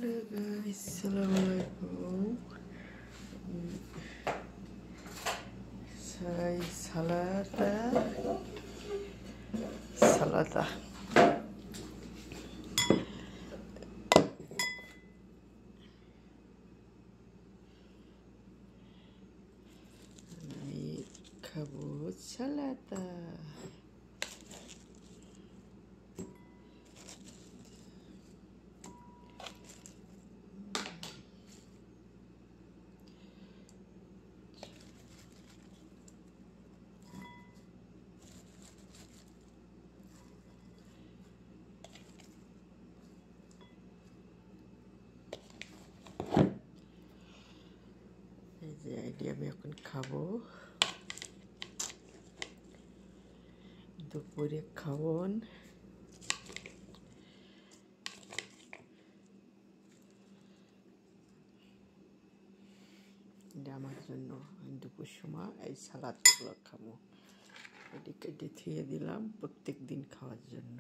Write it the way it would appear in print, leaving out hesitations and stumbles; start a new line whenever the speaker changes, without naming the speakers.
Halo guys, assalamualaikum. Saya salata. Ini kabut salata. Jadi আমি এখন খাবো, দুপুরে খাওন। এটা আমার জন্য দুপুর সময় এই সালাদগুলো খাবো। এটি কেটে থুয়ে দিলাম প্রত্যেক দিন খাওয়ার জন্য।